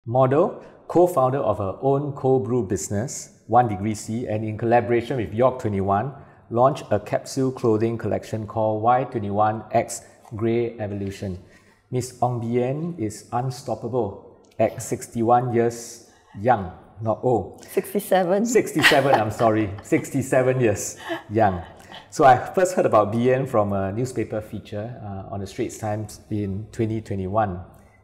model, co-founder of her own cold brew business, 1 Degree C, and in collaboration with York 21, launched a capsule clothing collection called Y21X Grey Evolution. Ms Ong Bee Yan is unstoppable at 61 years young, not old. 67. 67, I'm sorry. 67 years young. So I first heard about Bee Yan from a newspaper feature on the Straits Times in 2021.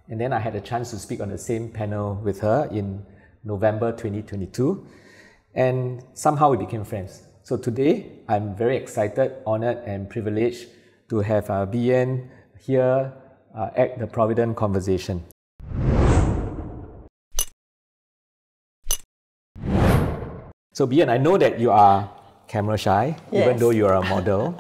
And then I had a chance to speak on the same panel with her in November 2022. And somehow we became friends. So today, I'm very excited, honored, and privileged to have Bee Yan here at the Providend Conversation. So Bee Yan, I know that you are camera shy, even though you are a model.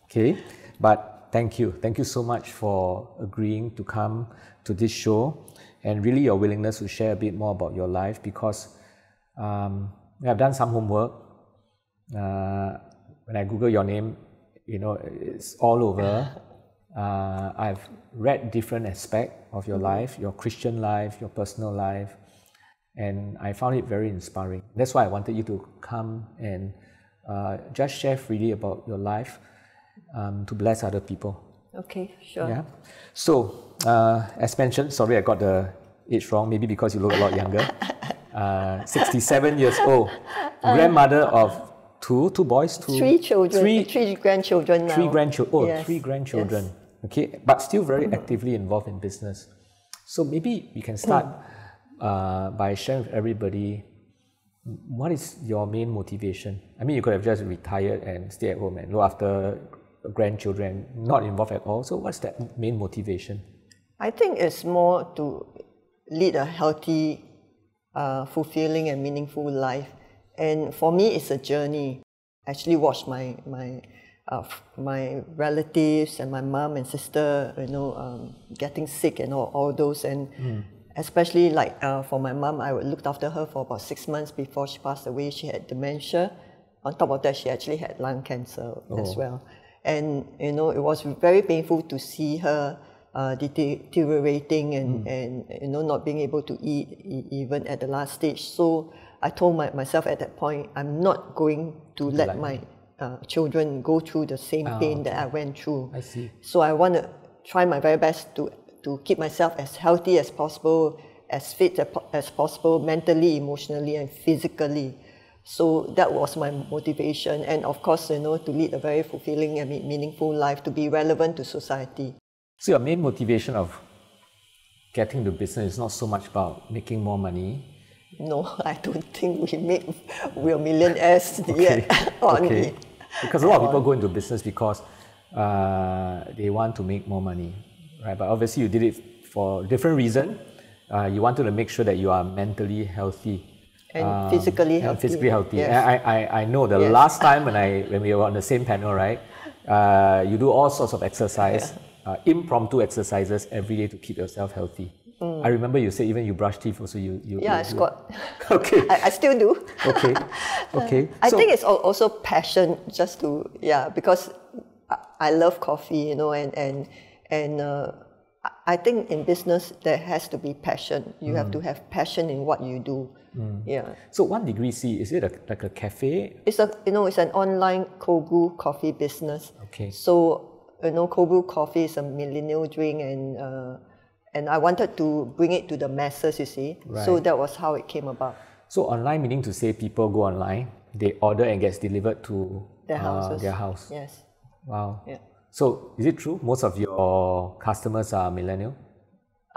Okay, but thank you. Thank you so much for agreeing to come to this show and really your willingness to share a bit more about your life, because I've done some homework. When I Google your name, you know, it's all over. I've read different aspects of your life, your Christian life, your personal life, and I found it very inspiring. That's why I wanted you to come and just share freely about your life to bless other people. Okay, sure. Yeah. So, as mentioned, sorry I got the age wrong, maybe because you look a lot younger. 67 years old, grandmother of two boys, three children, three grandchildren now. Three grandchildren. Yes. Okay, but still very actively involved in business. So maybe we can start by sharing with everybody, what is your main motivation? I mean, you could have just retired and stay at home and look after grandchildren, not involved at all. So what's that main motivation? I think it's more to lead a healthy, fulfilling and meaningful life. And for me, it's a journey. I actually watched my relatives and my mom and sister, you know, getting sick and all those. And especially like for my mom, I looked after her for about 6 months before she passed away. She had dementia. On top of that, she actually had lung cancer as well. And, you know, it was very painful to see her deteriorating and you know, not being able to eat even at the last stage. So I told myself at that point, I'm not going to let my children go through the same pain that I went through. I see. So I want to try my very best to keep myself as healthy as possible, as fit as possible, mentally, emotionally, and physically. So that was my motivation. And of course, you know, to lead a very fulfilling and meaningful life, to be relevant to society. So your main motivation of getting the business is not so much about making more money. No, I don't think we're millionaires yet. Okay. Because a lot of people go into business because they want to make more money, right? But obviously you did it for a different reason. You wanted to make sure that you are mentally healthy. And physically healthy. And physically healthy. Yes. I know the last time when we were on the same panel, right? You do all sorts of exercise, impromptu exercises every day to keep yourself healthy. I remember you said even you brush teeth also. I squat. Okay. I still do. Okay. I think it's also passion, just to because I love coffee, you know, and I think in business there has to be passion. You have to have passion in what you do. Yeah. So 1 Degree C, is it like a cafe? It's it's an online cold brew coffee business. Okay. So cold brew coffee is a millennial drink, and I wanted to bring it to the masses, you see. Right. So that was how it came about. So online meaning to say people go online, they order and gets delivered to their houses. Their house. Yes. Wow. Yeah. So is it true most of your customers are millennial?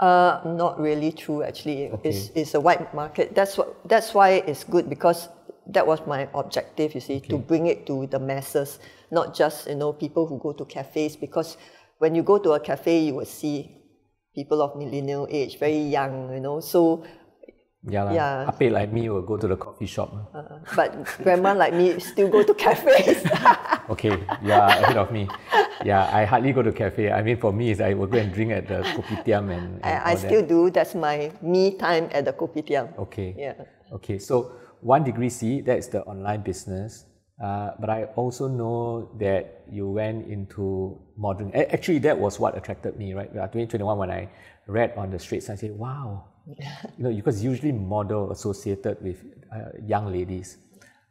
Not really true, actually. Okay. It's a wide market. That's why it's good, because that was my objective, you see, to bring it to the masses, not just people who go to cafes. Because when you go to a cafe, you will see people of millennial age, very young, so Ape like me will go to the coffee shop. But grandma like me still go to cafes. Okay, ahead of me. I hardly go to cafe. I mean, for me, I will go and drink at the kopitiam and I still do. That's my me time at the kopitiam. Okay. Yeah. Okay, so 1 Degree C, that's the online business. But I also know that you went into modern. Actually, that was what attracted me, right? 2021, when I read on the Straits, I said, wow, You know, because usually model associated with young ladies,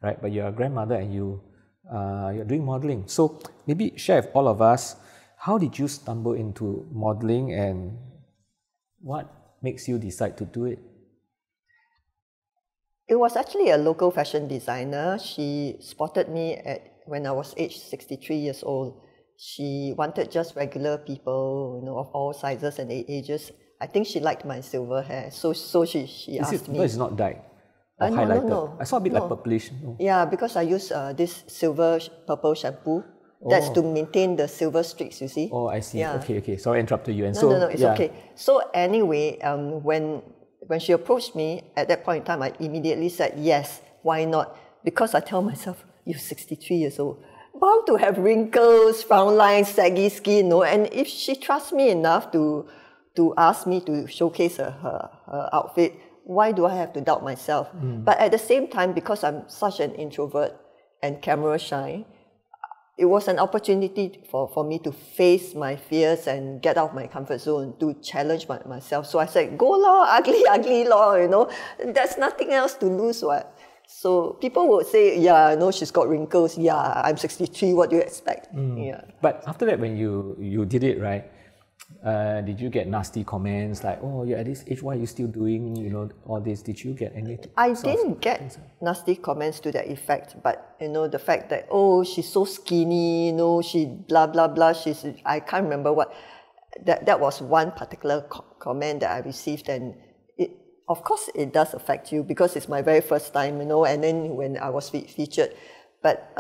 right? But you're a grandmother and you're doing modeling. So maybe share with all of us, how did you stumble into modeling and what makes you decide to do it? It was actually a local fashion designer. She spotted me when I was aged 63 years old. She wanted just regular people, you know, of all sizes and ages. I think she liked my silver hair, so she asked me. No, it's not dyed or No, highlighted. no. I saw a bit like purplish. No. Yeah, because I use this silver purple shampoo. That's to maintain the silver streaks, you see. Oh, I see. Yeah. Okay. Sorry, I interrupted you. And No, it's okay. So anyway, when she approached me, at that point in time, I immediately said, yes, why not? Because I tell myself, you're 63 years old, bound to have wrinkles, frown lines, saggy skin, no? And if she trusts me enough to ask me to showcase her outfit, why do I have to doubt myself? But at the same time, because I'm such an introvert and camera shy, it was an opportunity for me to face my fears and get out of my comfort zone, to challenge myself. So I said, go law, ugly law, you know, there's nothing else to lose, what? So people would say, yeah, I know she's got wrinkles. Yeah, I'm 63, what do you expect? Yeah. But after that, when you did it, right, did you get nasty comments like, oh, you're at this age, why are you still doing, you know, all this? Did you get any? I didn't get nasty comments to that effect, but, you know, the fact that, oh, she's so skinny, you know, she blah, blah, blah, I can't remember what, that was one particular comment that I received, and of course it does affect you because it's my very first time, you know, and then when I was featured, but,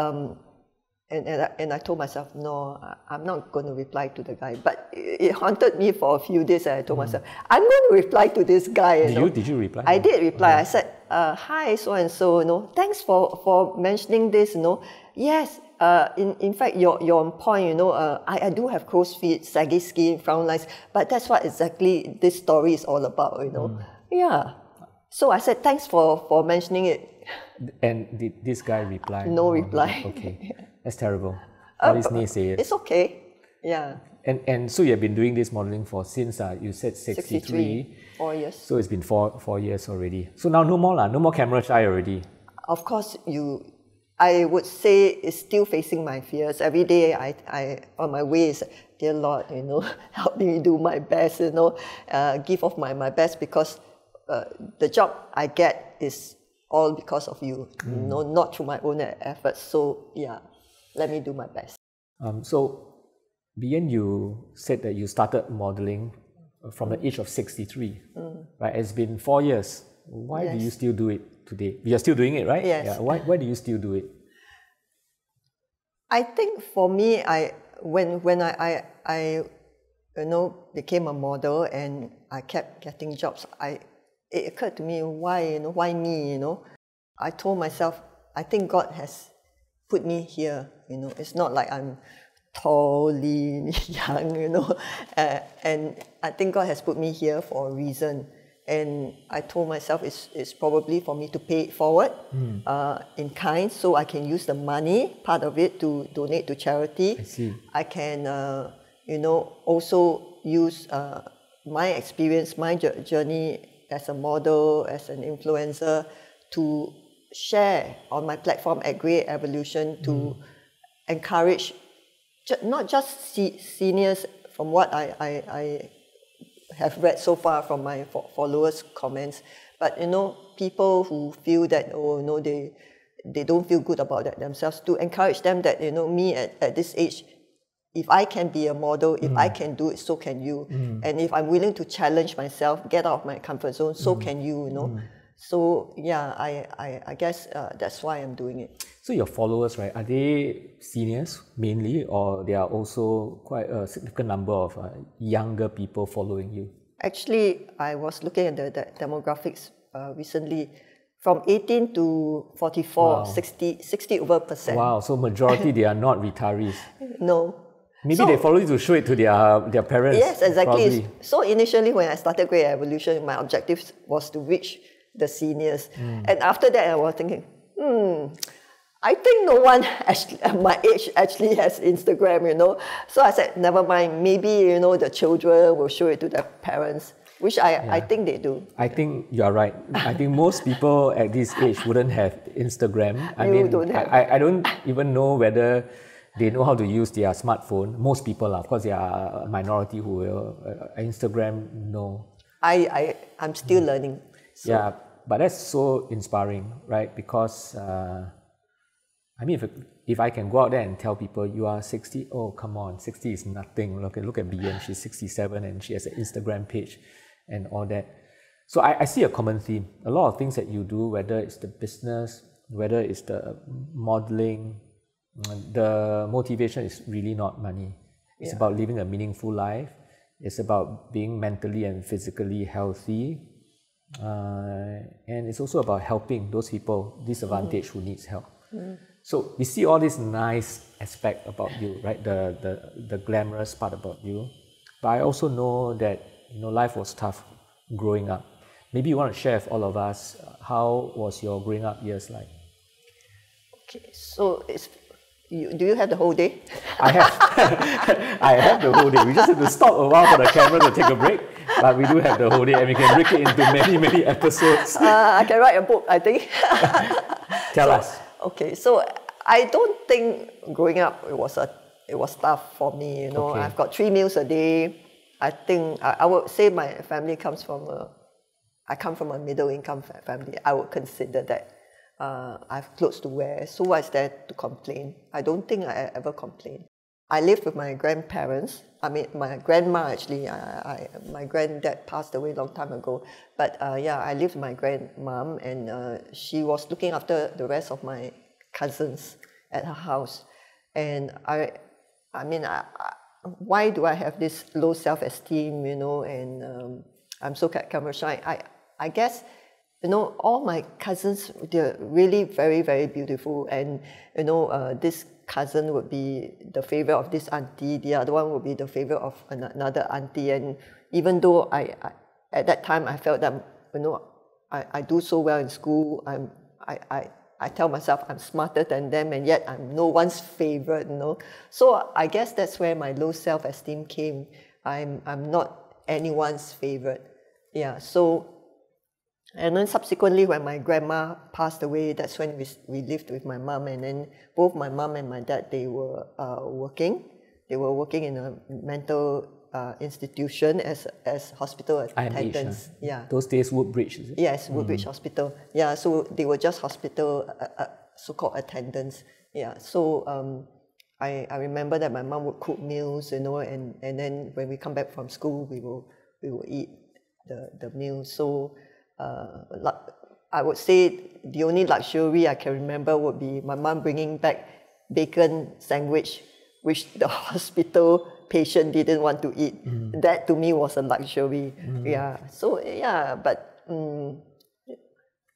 and I told myself, no, I'm not going to reply to the guy. But it haunted me for a few days, and I told myself, I'm going to reply to this guy. Did you reply? I did reply. I said, hi, so-and-so, you know, thanks for mentioning this, you know. Yes, in fact, you're on point, you know. I do have crow's feet, saggy skin, frown lines, but that's what exactly this story is all about, you know. Yeah. So I said, thanks for mentioning it. And did this guy reply? No reply. Okay. That's terrible. All these naysayers. It's okay. Yeah. And so you've been doing this modeling since you said 63. 4 years. So it's been four years already. So now no more camera shy already. Of course, I would say it's still facing my fears. Every day I on my way is, dear Lord, you know, help me do my best, you know, give off my best, because the job I get is all because of you, you know, not through my own efforts. So yeah, let me do my best. So, Bee Yan, you said that you started modeling from the age of 63, right? It's been 4 years. Why do you still do it today? You're still doing it, right? Yes. Yeah. Why do you still do it? I think for me, when I you know, became a model and I kept getting jobs, it occurred to me, why me, you know? I told myself, I think God has put me here, you know. It's not like I'm tall, lean, young, you know. And I think God has put me here for a reason. And I told myself it's probably for me to pay it forward in kind, so I can use the money, part of it, to donate to charity. I see. I can, you know, also use my experience, my journey as a model, as an influencer, to share on my platform at Grey Evolution to encourage not just seniors, from what I have read so far from my followers' comments, but, you know, people who feel that, oh, no, they don't feel good about themselves, to encourage them that, you know, me at this age, if I can be a model, if I can do it, so can you. And if I'm willing to challenge myself, get out of my comfort zone, so can you, you know. So yeah, I guess that's why I'm doing it. So your followers, right, are they seniors mainly, or there are also quite a significant number of younger people following you? Actually, I was looking at the demographics recently. From 18 to 44, wow. 60 over %. Wow, so majority, they are not retirees. No. Maybe they follow you to show it to their parents. Yes, exactly. Probably. So initially when I started Grey Evolution, my objective was to reach the seniors. And after that, I was thinking, I think no one my age actually has Instagram, you know. So I said, never mind, maybe, you know, the children will show it to their parents. which I think they do. I think you are right. I think most people at this age wouldn't have Instagram. I don't even know whether they know how to use their smartphone. Most people, of course, there are a minority who will. Instagram, no. I'm still learning. So. Yeah, but that's so inspiring, right? Because I mean, if I can go out there and tell people you are 60, oh come on, 60 is nothing. Look at Bee Yan, she's 67 and she has an Instagram page and all that. So I see a common theme. A lot of things that you do, whether it's the business, whether it's the modeling, the motivation is really not money. It's about living a meaningful life. It's about being mentally and physically healthy. And it's also about helping those people disadvantaged who needs help. So we see all this nice aspect about you, right? The glamorous part about you. But I also know that life was tough growing up. Maybe you want to share with all of us, how was your growing up years like? Okay, so do you have the whole day? I have. I have the whole day. We just have to stop a while for the camera to take a break. But we do have the whole day and we can break it into many, many episodes. I can write a book, I think. Tell us. Okay, so I don't think growing up it was tough for me. Okay. I've got 3 meals a day. I think I would say my family I come from a middle income family. I would consider that. I have clothes to wear, so what's there to complain? I don't think I ever complain. I lived with my grandparents. I mean, my grandma actually. My granddad passed away a long time ago. But I lived with my grandmom, and she was looking after the rest of my cousins at her house. And why do I have this low self-esteem? And I'm so camera shy. I guess. All my cousins, they're really very, very beautiful. And, this cousin would be the favorite of this auntie, the other one would be the favorite of another auntie. And even though at that time, I felt that, I do so well in school, I tell myself I'm smarter than them, and yet I'm no one's favorite, So I guess that's where my low self-esteem came. I'm not anyone's favorite. Yeah, so... And then subsequently, when my grandma passed away, that's when we lived with my mom. And then both my mom and my dad, they were working. They were working in a mental institution as hospital attendants. Yeah. Those days, Woodbridge, is it? Yes, Woodbridge Hospital. Yeah, so they were just hospital so-called attendants. Yeah, so I remember that my mom would cook meals, and then when we come back from school, we will eat the meals. So. I would say the only luxury I can remember would be my mom bringing back bacon sandwich, which the hospital patient didn't want to eat. That to me was a luxury. Yeah. So but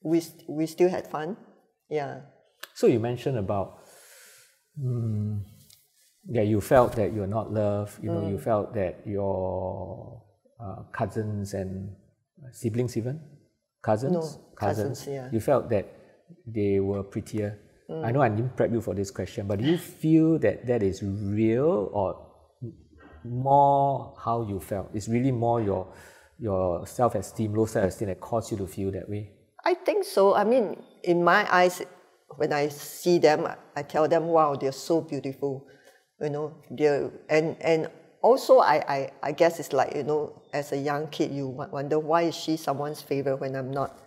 we still had fun. Yeah. So you mentioned about you felt that you're not loved. You felt that your cousins and siblings even. Cousins, yeah. You felt that they were prettier. I know I didn't prep you for this question, but do you feel that is real or more how you felt? It's really more your self-esteem, low self-esteem that caused you to feel that way? I think so. I mean, in my eyes, when I see them, I tell them, wow, they're so beautiful. And also, I guess it's like, as a young kid, you wonder, why is she someone's favorite when I'm not,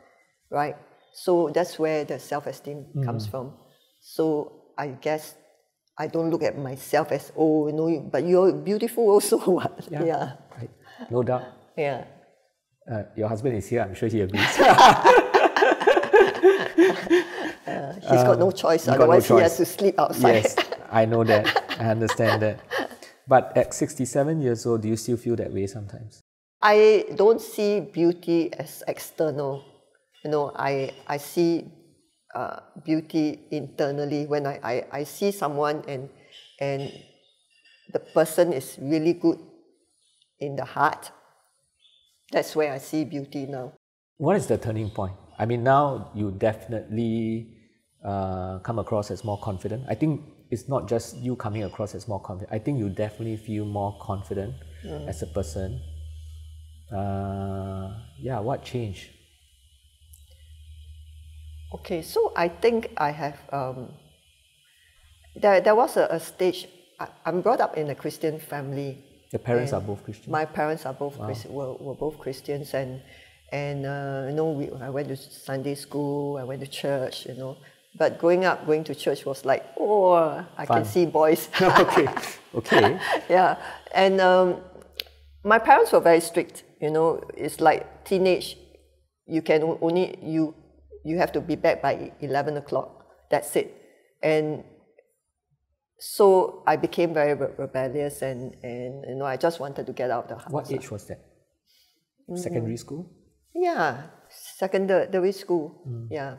right? So that's where the self-esteem comes from. So I guess I don't look at myself as, but you're beautiful also. Yeah. Right. No doubt. Yeah. Your husband is here, I'm sure he agrees. He's got no choice, otherwise he has to sleep outside. Yes, I know that. I understand that. But at 67 years old, do you still feel that way sometimes? I don't see beauty as external. I see beauty internally. When I see someone and the person is really good in the heart, that's where I see beauty now. What is the turning point? I mean, now you definitely come across as more confident. I think it's not just you coming across as more confident. I think you definitely feel more confident as a person. Yeah, what changed? Okay, so I think I have, there was a stage, I'm brought up in a Christian family. The parents are both Christian? My parents are both Wow. were both Christians, and you know, I went to Sunday school, I went to church, you know. But growing up, going to church was like, oh, I Fun. can see boys. Okay, okay. Yeah, and my parents were very strict. You know, it's like teenage. You can only you have to be back by 11 o'clock. That's it. And so I became very rebellious, and you know, I just wanted to get out of the house. What age was that? Secondary school? Yeah, secondary school. Yeah,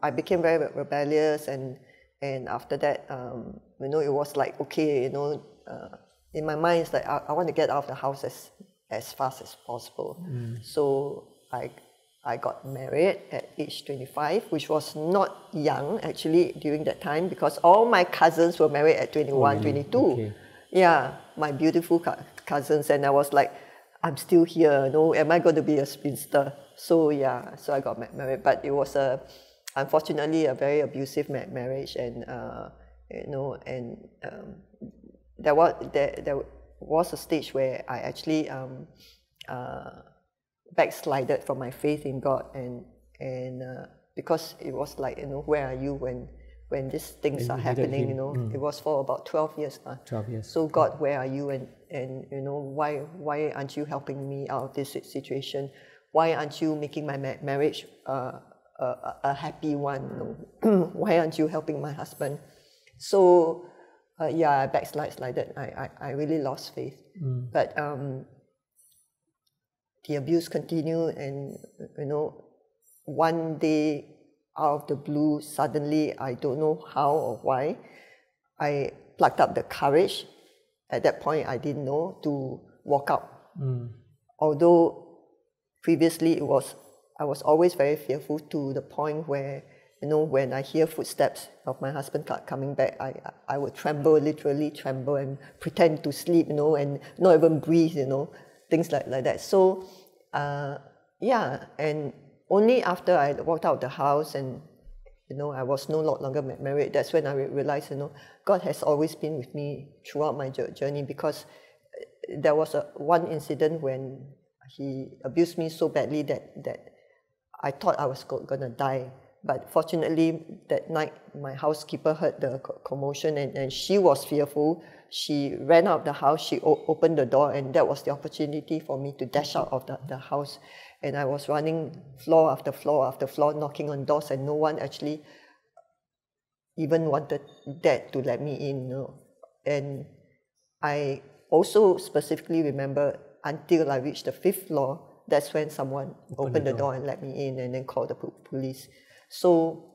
I became very rebellious, and after that, you know, it was like, okay, you know, in my mind, it's like I want to get out of the house as fast as possible. So I got married at age 25, which was not young actually during that time, because all my cousins were married at 21, really? 22. Okay. Yeah, my beautiful cousins, and I was like, I'm still here, you know, am I going to be a spinster? So yeah, so I got married, but it was unfortunately a very abusive marriage, and you know, and there was a stage where I actually backslided from my faith in God, and because it was like, you know, where are you when these things are happening, you know. It was for about 12 years. 12 years. So God, where are you, and you know, why aren't you helping me out of this situation? Why aren't you making my marriage a happy one? You know? Why aren't you helping my husband? So yeah, I backslided. I really lost faith. But the abuse continued, and you know, one day out of the blue, suddenly, I don't know how or why, I plucked up the courage. At that point, I didn't know, to walk out. Although previously I was always very fearful, to the point where, you know, when I hear footsteps of my husband coming back, I would tremble, literally tremble, and pretend to sleep, you know, and not even breathe, you know, things like that. So, yeah, and only after I walked out of the house, and you know, I was no longer married, that's when I realized, you know, God has always been with me throughout my journey, because there was one incident when he abused me so badly that I thought I was going to die. But fortunately, that night, my housekeeper heard the commotion, and she was fearful. She ran out of the house, she opened the door, and that was the opportunity for me to dash out of the house. And I was running floor after floor after floor, knocking on doors, and no one actually even wanted that to let me in, you know. And I also specifically remember, until I reached the 5th floor, that's when someone opened the door and let me in, and then called the police. So,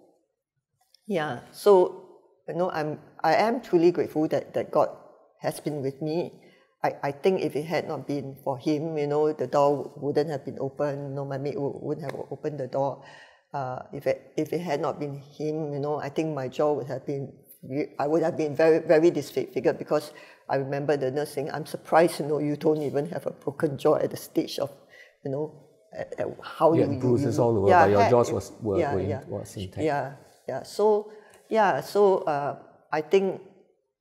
yeah, so, you know, I am truly grateful that God has been with me. I think if it had not been for Him, you know, the door wouldn't have been open, you know, my maid wouldn't have opened the door. If it had not been Him, you know, I think my jaw would have been, I would have been very, very disfigured, because I remember the nurse saying, I'm surprised, you know, you don't even have a broken jaw at the stage of, you know, how you bruises all over, but your jaws was intact. Yeah. So I think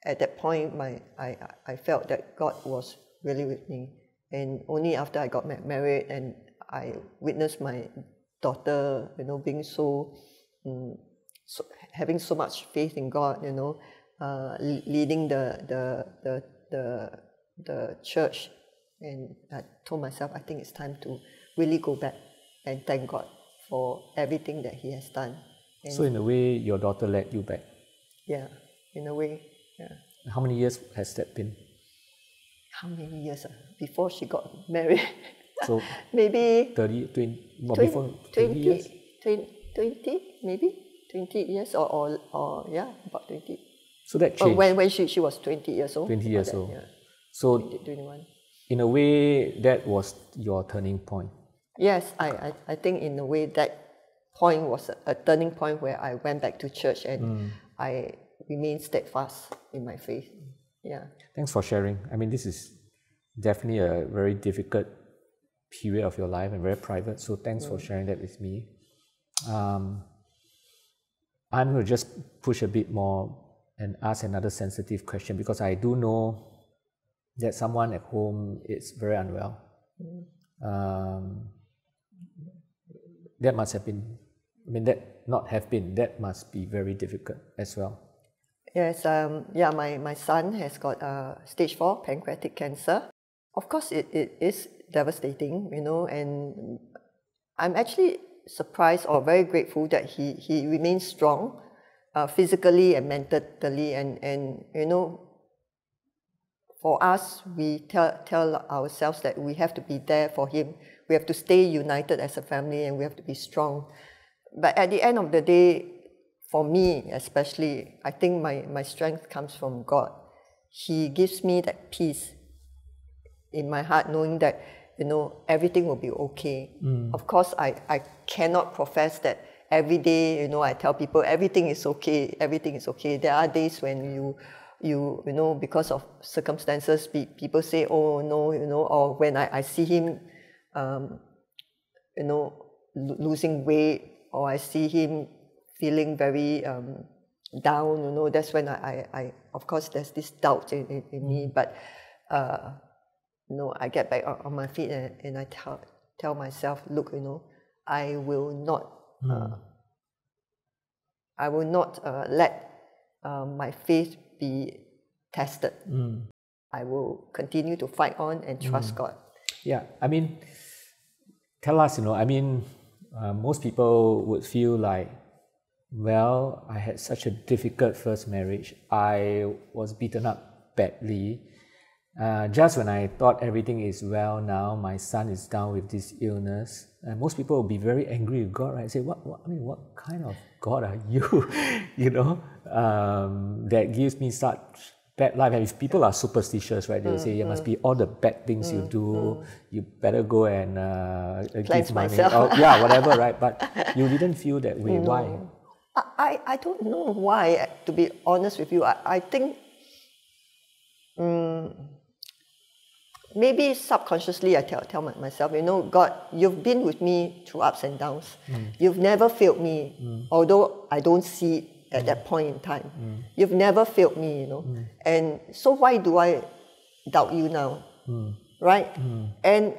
at that point, I felt that God was really with me, and only after I got married and I witnessed my daughter, you know, being so having so much faith in God, you know, leading the church, and I told myself, I think it's time to really go back and thank God for everything that He has done. And so in a way, your daughter led you back? Yeah, in a way, yeah. How many years has that been? How many years? Before she got married? So maybe 30, 20, before 20 years? 20, maybe 20 years, or yeah, about 20. So that changed? When she was 20 years old. 20 years old. Yeah. So 21. In a way, that was your turning point? Yes, I think in a way that point was a turning point where I went back to church, and I remained steadfast in my faith. Yeah. Thanks for sharing. I mean, this is definitely a very difficult period of your life and very private. So thanks for sharing that with me. I'm going to just push a bit more and ask another sensitive question, because I do know that someone at home is very unwell. That must have been, that must be very difficult as well. Yes, my son has got stage 4 pancreatic cancer. Of course, it is devastating, and I'm actually surprised or very grateful that he remains strong, physically and mentally, and for us, we tell ourselves that we have to be there for him. We have to stay united as a family, and we have to be strong. But at the end of the day, for me especially, I think my strength comes from God. He gives me that peace in my heart, knowing that everything will be okay. Of course, I cannot profess that every day. I tell people everything is okay. Everything is okay. There are days when you because of circumstances, people say, oh no, or when I see him losing weight, or I see him feeling very down, that's when I of course there's this doubt in me, but I get back on my feet, and I tell myself, look, I will not let my faith be tested. I will continue to fight on and trust God. Yeah, tell us, most people would feel like, well, I had such a difficult first marriage. I was beaten up badly. Just when I thought everything is well now, my son is down with this illness. And most people will be very angry with God, right? Say, what kind of God are you? That gives me such bad life. And if people are superstitious, right, they'll say, it must be all the bad things you do. You better go and give money. Or, whatever, right? But you didn't feel that way. No. Why? I don't know why, to be honest with you. I think maybe subconsciously I tell myself, God, you've been with me through ups and downs. You've never failed me, although I don't see it at that point in time. You've never failed me, and so why do I doubt you now, right? And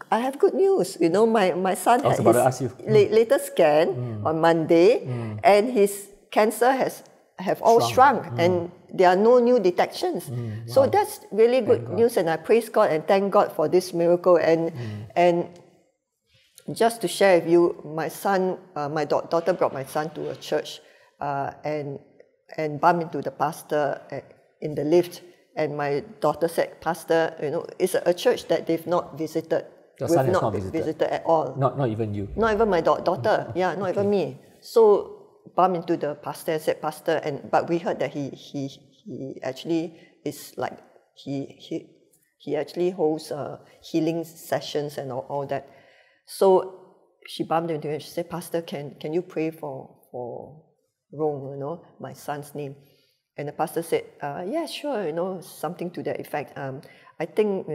I have good news, my son had his latest scan on Monday, and his cancer have all shrunk, and there are no new detections. So that's really good news, and I praise God and thank God for this miracle. And just to share with you, my son, my daughter brought my son to a church, and bumped into the pastor in the lift, and my daughter said, Pastor, it's a church that they've not visited. Your son has not visited at all. Not even you. Not even my daughter. Yeah, not even me. So bumped into the pastor and said, Pastor, but we heard that he actually is like he actually holds healing sessions and all that. So she bumped into him and she said, Pastor, can you pray for Rong, my son's name? And the pastor said, yeah, sure, something to that effect. I think,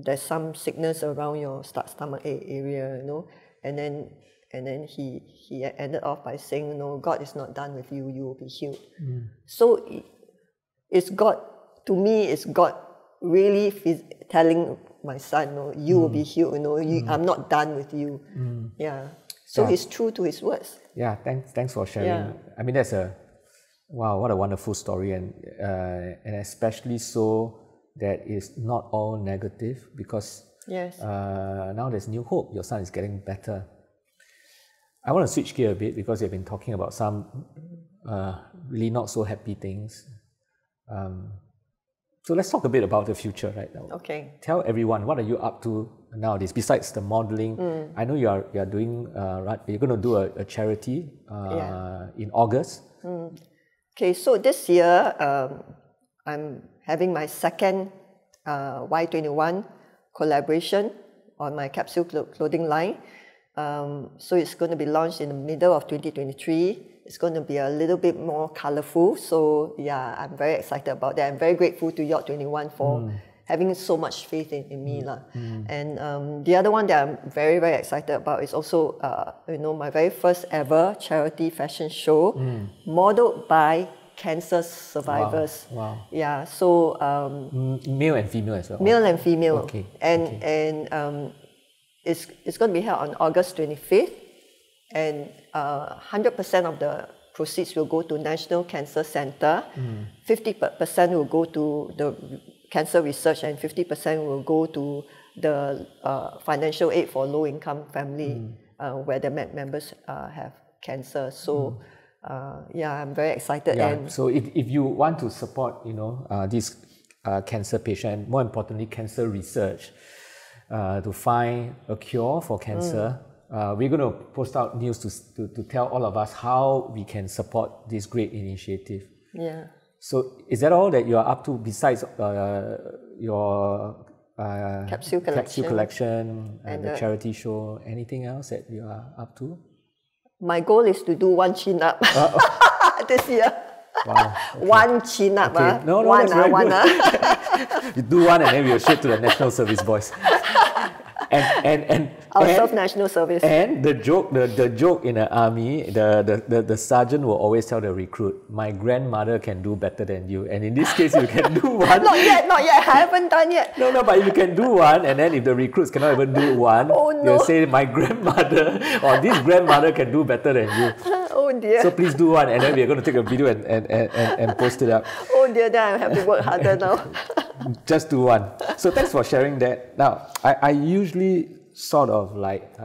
there's some sickness around your stomach area, and then he ended off by saying, no, God is not done with you, you will be healed. So it's God, to me, it's God really telling my son, you will be healed, I'm not done with you. Yeah. So he's true to his words. Yeah, thanks for sharing. Yeah. That's what a wonderful story, and especially so that is not all negative, because now there's new hope. Your son is getting better. I want to switch gear a bit, because we've been talking about some really not so happy things. So let's talk a bit about the future right now. Okay. Tell everyone, what are you up to nowadays besides the modeling? I know you are doing you're going to do a charity in August. Okay, so this year I'm having my second Y21 collaboration on my capsule clothing line. So it's going to be launched in the middle of 2023. It's going to be a little bit more colorful. So yeah, I'm very excited about that. I'm very grateful to Yacht 21 for having so much faith in me. And the other one that I'm very, very excited about is also, my very first ever charity fashion show modeled by cancer survivors. Wow. Yeah, so... male and female as well? Male and female. Okay. And it's going to be held on August 25th. And 100% of the proceeds will go to National Cancer Center. 50% will go to the cancer research, and 50% will go to the financial aid for low-income family where the members have cancer. So, I'm very excited. Yeah. And so if you want to support, this cancer patient, more importantly, cancer research, to find a cure for cancer, we're going to post out news to tell all of us how we can support this great initiative. Yeah. So is that all that you are up to besides your capsule collection and the charity show? Anything else that you are up to? My goal is to do 1 chin-up this year. Wow. Okay. 1 chin-up. Okay. No, that's very good. You do one and then we'll ship to the National Service Boys. And I'll serve national service. And the joke in the army, the sergeant will always tell the recruit, my grandmother can do better than you. And in this case, you can do one. Not yet. I haven't done yet. No, but you can do one, and then if the recruits cannot even do one, they'll say, my grandmother or this grandmother can do better than you. Oh dear. So please do one, and then we're going to take a video and post it up. Oh dear, then I have to work harder now. Just do one. So thanks for sharing that. Now, I usually sort of like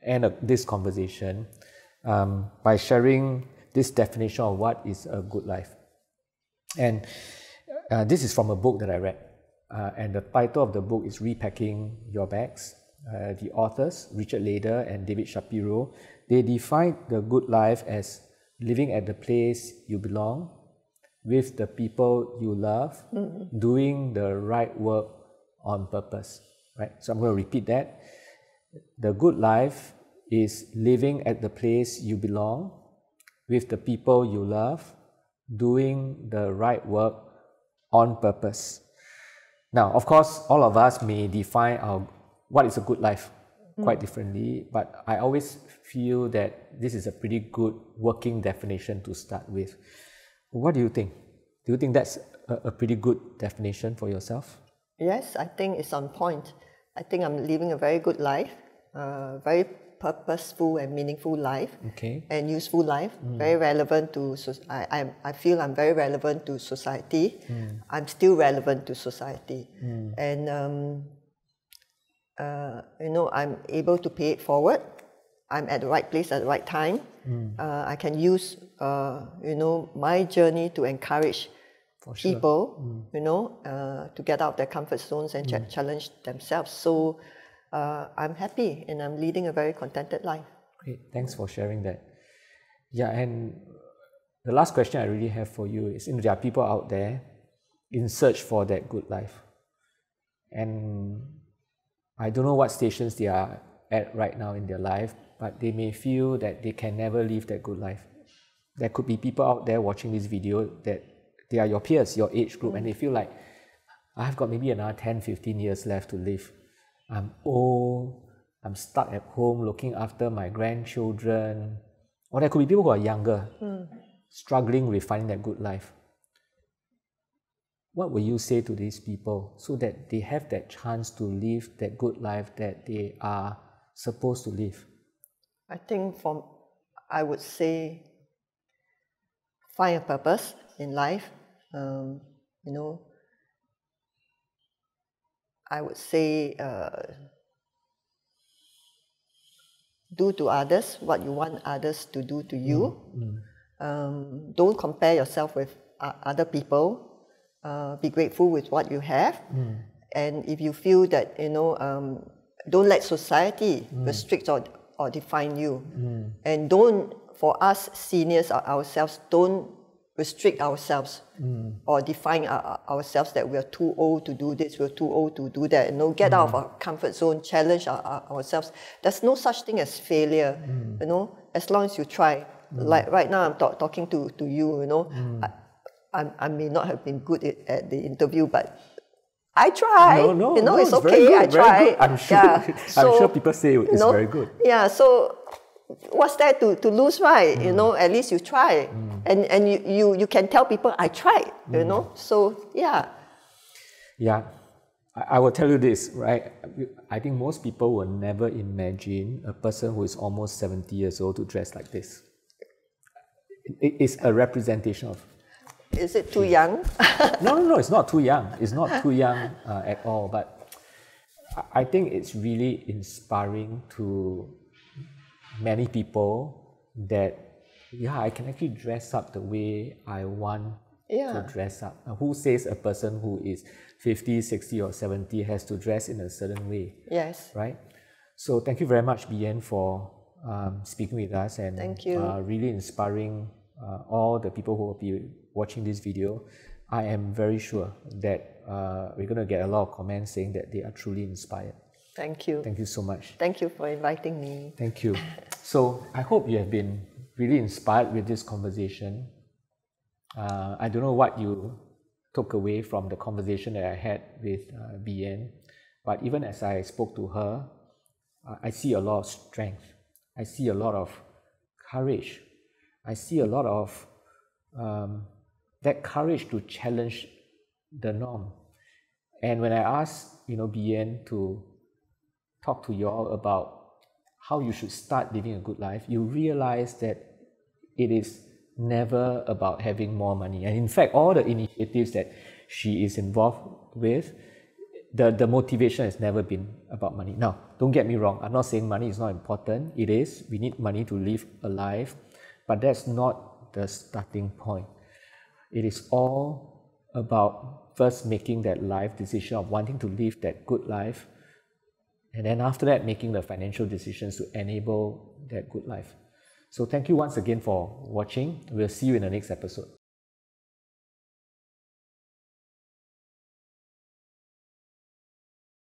end this conversation by sharing this definition of what is a good life. And this is from a book that I read. And the title of the book is Repacking Your Bags. The authors, Richard Leder and David Shapiro, they define the good life as living at the place you belong, with the people you love, doing the right work on purpose. Right? So I'm going to repeat that. The good life is living at the place you belong, with the people you love, doing the right work on purpose. Now, of course, all of us may define what is a good life quite differently, but I always feel that this is a pretty good working definition to start with. What do you think? Do you think that's a pretty good definition for yourself? Yes, I think it's on point. I think I'm living a very good life, very purposeful and meaningful life, and useful life, very relevant to I feel I'm very relevant to society. I'm still relevant to society. And I'm able to pay it forward. I'm at the right place at the right time. I can use my journey to encourage people, to get out of their comfort zones and challenge themselves. So I'm happy and I'm leading a very contented life. Great, thanks for sharing that. Yeah, and the last question I really have for you is, there are people out there in search for that good life. And I don't know what stations they are at right now in their life, but they may feel that they can never live that good life. There could be people out there watching this video that they are your peers, your age group, and they feel like, I've got maybe another 10, 15 years left to live. I'm old, I'm stuck at home looking after my grandchildren. Or there could be people who are younger, struggling with finding that good life. What will you say to these people so that they have that chance to live that good life that they are supposed to live? I think I would say, find a purpose in life. I would say, do to others what you want others to do to you. Don't compare yourself with other people. Be grateful with what you have. And if you feel that, don't let society restrict or define you. And for us seniors ourselves, don't restrict ourselves or define ourselves that we are too old to do this, we're too old to do that. Get out of our comfort zone, challenge ourselves. There's no such thing as failure, as long as you try. Like right now I'm talking to you, I may not have been good at the interview, but I try. No, it's very okay. good, I try. very good. I'm sure. Yeah. I'm sure people say it's very good. Yeah. So what's there to lose, right? At least you try, and you can tell people I tried. So yeah. Yeah. I will tell you this, right? I think most people will never imagine a person who is almost 70 years old to dress like this. It's a representation of... Is it too young? No, it's not too young. It's not too young at all. But I think it's really inspiring to many people that, I can actually dress up the way I want to dress up. Who says a person who is 50, 60 or 70 has to dress in a certain way? Yes. Right? So thank you very much, Bee Yan, for speaking with us and thank you. Really inspiring all the people who will be watching this video. I am very sure that we're going to get a lot of comments saying that they are truly inspired. Thank you. Thank you so much. Thank you for inviting me. Thank you. So I hope you have been really inspired with this conversation. I don't know what you took away from the conversation that I had with Bee Yan, but even as I spoke to her, I see a lot of strength. I see a lot of courage. I see a lot of that courage to challenge the norm. And when I asked, Bee Yan to talk to you all about how you should start living a good life, you realize that it is never about having more money. And in fact, all the initiatives that she is involved with, the motivation has never been about money. Now, don't get me wrong. I'm not saying money is not important. It is. We need money to live a life. But that's not the starting point. It is all about first making that life decision of wanting to live that good life, and then after that making the financial decisions to enable that good life. So thank you once again for watching. We'll see you in the next episode.